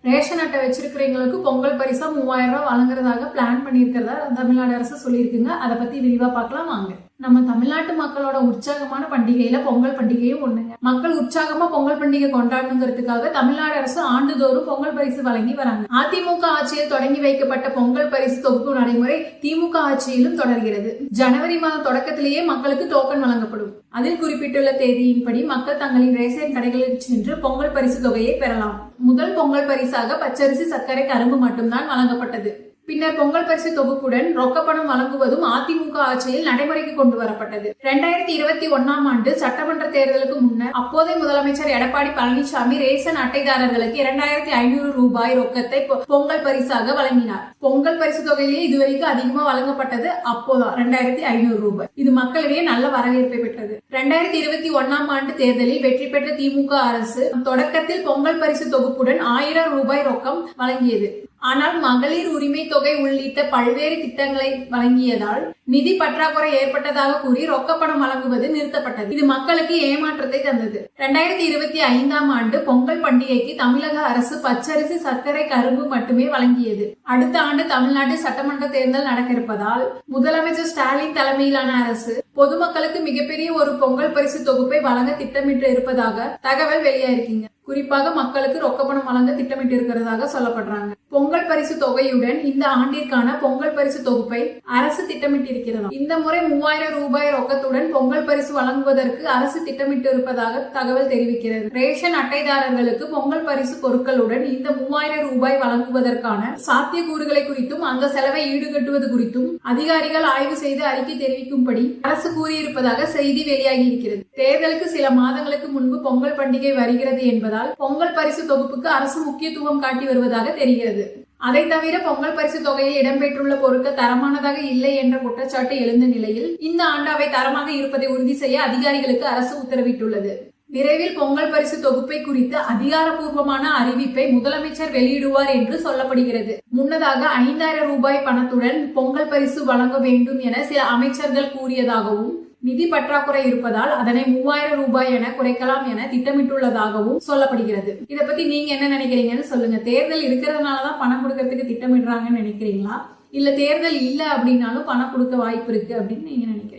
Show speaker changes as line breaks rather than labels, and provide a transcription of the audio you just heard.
Ration அட்டை வச்சிருக்கிறவங்களுக்கு பொங்கல் பரிசா 3000 ரூபாய் வழங்குறதாக பிளான் பண்ணியிருக்கிறதா தமிழ்நாடு அரசு சொல்லியிருக்குங்க. அதை பத்தி விரிவா பார்க்கலாம் வாங்க. நம்ம தமிழ்நாட்டு மக்களோட உற்சாகமான பண்டிகையில பொங்கல் பண்டிகையும் ஒண்ணுங்க. மக்கள் உற்சாகமா பொங்கல் பண்டிகை கொண்டாடணுங்கிறதுக்காக தமிழ்நாடு அரசு ஆண்டுதோறும் பொங்கல் பரிசு வழங்கி வராங்க. அதிமுக ஆட்சியில் தொடங்கி வைக்கப்பட்ட பொங்கல் பரிசு தொகுப்பு நடைமுறை திமுக ஆட்சியிலும் தொடர்கிறது. ஜனவரி மாதம் தொடக்கத்திலேயே மக்களுக்கு டோக்கன் வழங்கப்படும். அதில் குறிப்பிட்டுள்ள தேதியின்படி மக்கள் தங்களின் ரேஷன் கடைகளில் சென்று பொங்கல் பரிசு தொகையை பெறலாம். முதல் பொங்கல் பரிசாக பச்சரிசி, சர்க்கரை, கரும்பு மட்டும்தான் வழங்கப்பட்டது. பின்னர் பொங்கல் பரிசு தொகுப்புடன் ரொக்கப்பணம் வழங்குவதும் அதிமுக ஆட்சியில் நடைமுறைக்கு கொண்டு வரப்பட்டது. 2021ஆம் ஆண்டு சட்டமன்ற தேர்தலுக்கு முன்னர் அப்போதைய முதலமைச்சர் எடப்பாடி பழனிசாமி ரேஷன் அட்டைதாரர்களுக்கு 2500 ரூபாய் ரொக்கத்தை பொங்கல் பரிசாக வழங்கினார். பொங்கல் பரிசு தொகையிலே இதுவரைக்கும் அதிகமா வழங்கப்பட்டது அப்போதான் 2500 ரூபாய். இது மக்களிடையே நல்ல வரவேற்பை பெற்றது. 2021ஆம் ஆண்டு தேர்தலில் வெற்றி பெற்ற திமுக அரசு தொடக்கத்தில் பொங்கல் பரிசு தொகுப்புடன் 1000 ரூபாய் ரொக்கம் வழங்கியது. ஆனால் மகளிர் உரிமை தொகை உள்ளிட்ட பல்வேறு திட்டங்களை வழங்கியதால் நிதி பற்றாக்குறை ஏற்பட்டதாக கூறி ரொக்கப்பணம் வழங்குவது நிறுத்தப்பட்டது. இது மக்களுக்கு ஏமாற்றத்தை தந்தது. 2025ஆம் ஆண்டு பொங்கல் பண்டிகைக்கு தமிழக அரசு பச்சரிசி, சர்க்கரை, கரும்பு மட்டுமே வழங்கியது. அடுத்த ஆண்டு தமிழ்நாட்டு சட்டமன்ற தேர்தல் நடக்க இருப்பதால் முதலமைச்சர் ஸ்டாலின் தலைமையிலான அரசு பொதுமக்களுக்கு மிகப்பெரிய ஒரு பொங்கல் பரிசு தொகுப்பை வழங்க திட்டமிட்டு இருப்பதாக தகவல் வெளியாயிருக்கீங்க. குறிப்பாக மக்களுக்கு ரொக்கப்பணம் வழங்க திட்டமிட்டு இருக்கிறதாக சொல்லப்படுறாங்க. பொங்கல் பரிசு தொகையுடன் இந்த ஆண்டிற்கான பொங்கல் பரிசு தொகுப்பை அரசு திட்டமிட்டிருக்கிறது. இந்த முறை 3000 ரூபாய் ரொக்கத்துடன் பொங்கல் பரிசு வழங்குவதற்கு அரசு திட்டமிட்டு இருப்பதாக தகவல் தெரிவிக்கிறது. ரேஷன் அட்டைதாரர்களுக்கு பொங்கல் பரிசு பொருட்களுடன் இந்த 3000 ரூபாய் வழங்குவதற்கான சாத்தியக்கூறுகளை குறித்தும் அந்த செலவை ஈடுகட்டுவது குறித்தும் அதிகாரிகள் ஆய்வு செய்து அறிக்கை தெரிவிக்கும்படி அரசு கூறியிருப்பதாக செய்தி வெளியாகி இருக்கிறது. தேர்தலுக்கு சில மாதங்களுக்கு முன்பு பொங்கல் பண்டிகை வருகிறது என்பதால் பொங்கல் பரிசு தொகுப்புக்கு அரசு முக்கியத்துவம் காட்டி வருவதாக தெரிகிறது. அதை தவிர பொங்கல் பரிசு தொகையில் இடம்பெற்றுள்ள பொருட்கள் தரமானதாக இல்லை என்ற குற்றச்சாட்டு எழுந்த நிலையில் இந்த ஆண்டு அவை தரமாக இருப்பதை உறுதி செய்ய அதிகாரிகளுக்கு அரசு உத்தரவிட்டுள்ளது. விரைவில் பொங்கல் பரிசு தொகுப்பை குறித்து அதிகாரப்பூர்வமான அறிவிப்பை முதலமைச்சர் வெளியிடுவார் என்று சொல்லப்படுகிறது. முன்னதாக 5000 ரூபாய் பணத்துடன் பொங்கல் பரிசு வழங்க வேண்டும் என சில அமைச்சர்கள் கூறியதாகவும் நிதி பற்றாக்குறை இருப்பதால் அதனை 3000 ரூபாய் என குறைக்கலாம் என திட்டமிட்டுள்ளதாகவும் சொல்லப்படுகிறது. இதை பத்தி நீங்க என்ன நினைக்கிறீங்கன்னு சொல்லுங்க. தேர்தல் இருக்கிறதுனாலதான் பணம் கொடுக்கறதுக்கு திட்டமிடுறாங்கன்னு நினைக்கிறீங்களா, இல்ல தேர்தல் இல்ல அப்படின்னாலும் பணம் கொடுக்க வாய்ப்பு இருக்கு அப்படின்னு நீங்க நினைக்கிறீங்க?